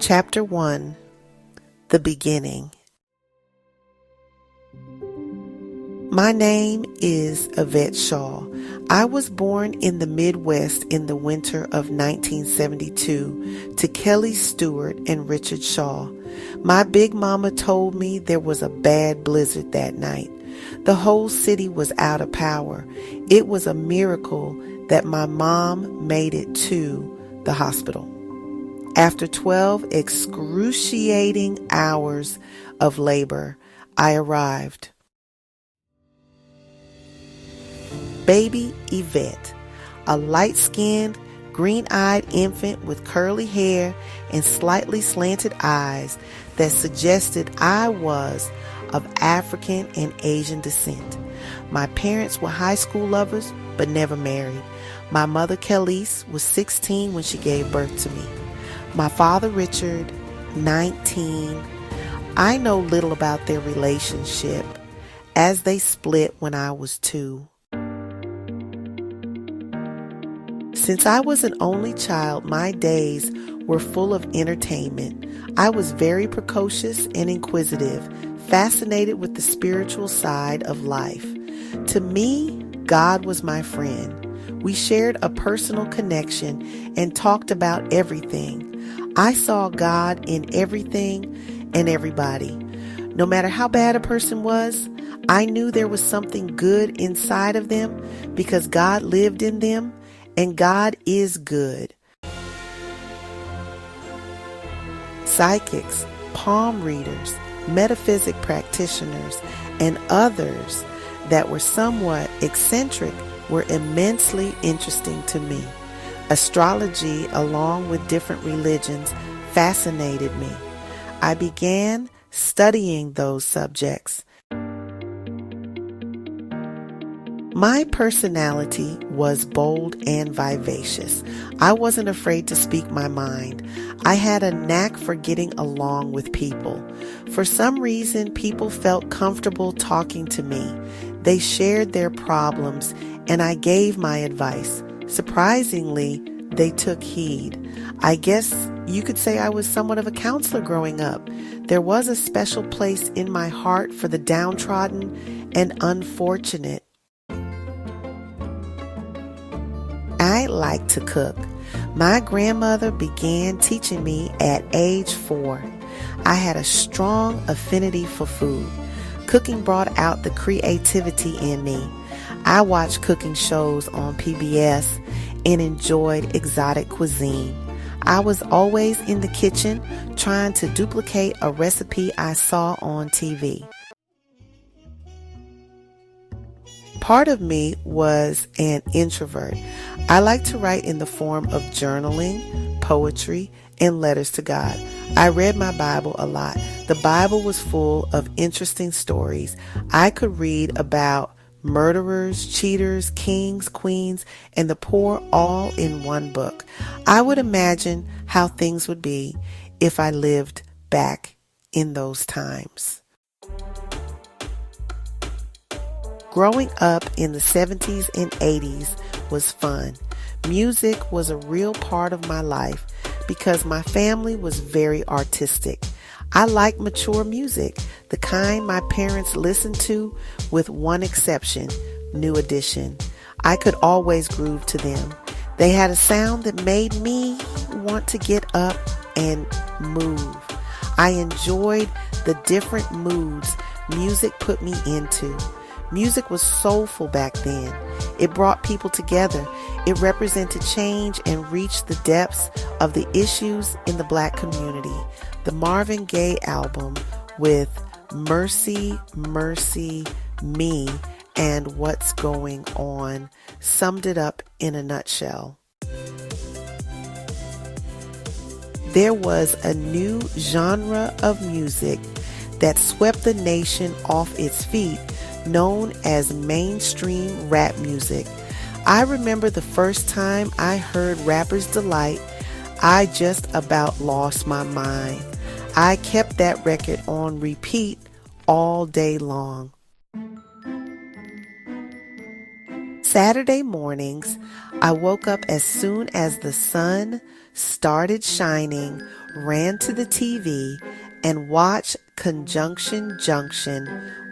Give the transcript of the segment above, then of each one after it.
Chapter 1. The Beginning. My name is Evette Shaw. I was born in the Midwest in the winter of 1972 to Kelly Stewart and Richard Shaw. My big mama told me there was a bad blizzard that night. The whole city was out of power. It was a miracle that my mom made it to the hospital. After 12 excruciating hours of labor, I arrived. Baby Evette, a light-skinned, green-eyed infant with curly hair and slightly slanted eyes that suggested I was of African and Asian descent. My parents were high school lovers but never married. My mother, Kelly's, was 16 when she gave birth to me. My father, Richard, 19. I know little about their relationship as they split when I was 2. Since I was an only child, my days were full of entertainment. I was very precocious and inquisitive, fascinated with the spiritual side of life. To me, God was my friend. We shared a personal connection and talked about everything. I saw God in everything and everybody. No matter how bad a person was, I knew there was something good inside of them because God lived in them, and God is good. Psychics, palm readers, metaphysic practitioners, and others that were somewhat eccentric were immensely interesting to me. Astrology, along with different religions, fascinated me. I began studying those subjects. My personality was bold and vivacious. I wasn't afraid to speak my mind. I had a knack for getting along with people. For some reason, people felt comfortable talking to me. They shared their problems, and I gave my advice. Surprisingly, they took heed. I guess you could say I was somewhat of a counselor growing up. There was a special place in my heart for the downtrodden and unfortunate. I like to cook. My grandmother began teaching me at age 4. I had a strong affinity for food. Cooking brought out the creativity in me. I watched cooking shows on PBS and enjoyed exotic cuisine. I was always in the kitchen trying to duplicate a recipe I saw on TV. Part of me was an introvert. I like to write in the form of journaling, poetry, and letters to God. I read my Bible a lot. The Bible was full of interesting stories. I could read about murderers, cheaters, kings, queens, and the poor all in one book. I would imagine how things would be if I lived back in those times. Growing up in the 70s and 80s was fun. Music was a real part of my life because my family was very artistic. I like mature music, the kind my parents listened to, with one exception, New Edition. I could always groove to them. They had a sound that made me want to get up and move. I enjoyed the different moods music put me into. Music was soulful back then. It brought people together. It represented change and reached the depths of the issues in the Black community. The Marvin Gaye album with Mercy, Mercy, Me, and What's Going On summed it up in a nutshell. There was a new genre of music that swept the nation off its feet, known as mainstream rap music. I remember the first time I heard Rapper's Delight, I just about lost my mind. I kept that record on repeat all day long. Saturday mornings, I woke up as soon as the sun started shining, ran to the TV, and watched Conjunction Junction,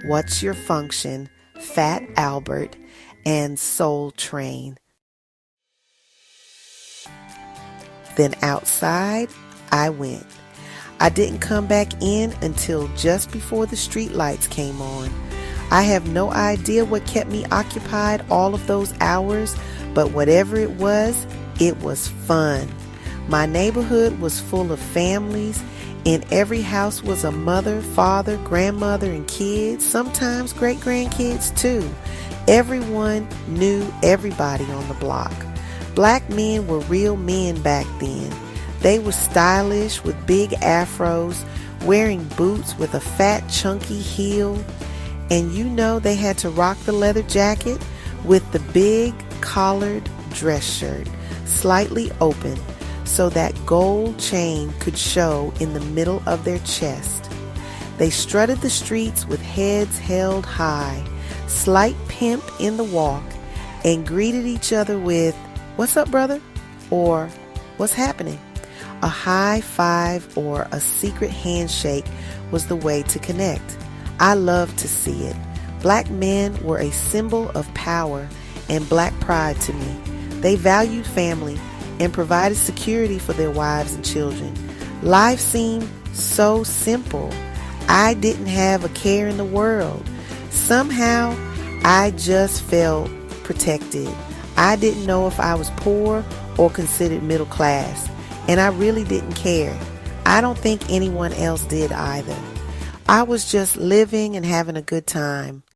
What's Your Function, Fat Albert, and Soul Train. Then outside I went. I didn't come back in until just before the street lights came on. I have no idea what kept me occupied all of those hours, but whatever it was fun. My neighborhood was full of families. In every house was a mother, father, grandmother, and kids, sometimes great-grandkids too. Everyone knew everybody on the block. Black men were real men back then. They were stylish with big afros, wearing boots with a fat, chunky heel. And you know they had to rock the leather jacket with the big collared dress shirt, slightly open, so that gold chain could show in the middle of their chest. They strutted the streets with heads held high, slight pimp in the walk, and greeted each other with, "What's up, brother?" or "What's happening?" A high five or a secret handshake was the way to connect. I loved to see it. Black men were a symbol of power and black pride to me. They valued family and provided security for their wives and children. Life seemed so simple. I didn't have a care in the world. Somehow, I just felt protected. I didn't know if I was poor or considered middle class, and I really didn't care. I don't think anyone else did either. I was just living and having a good time.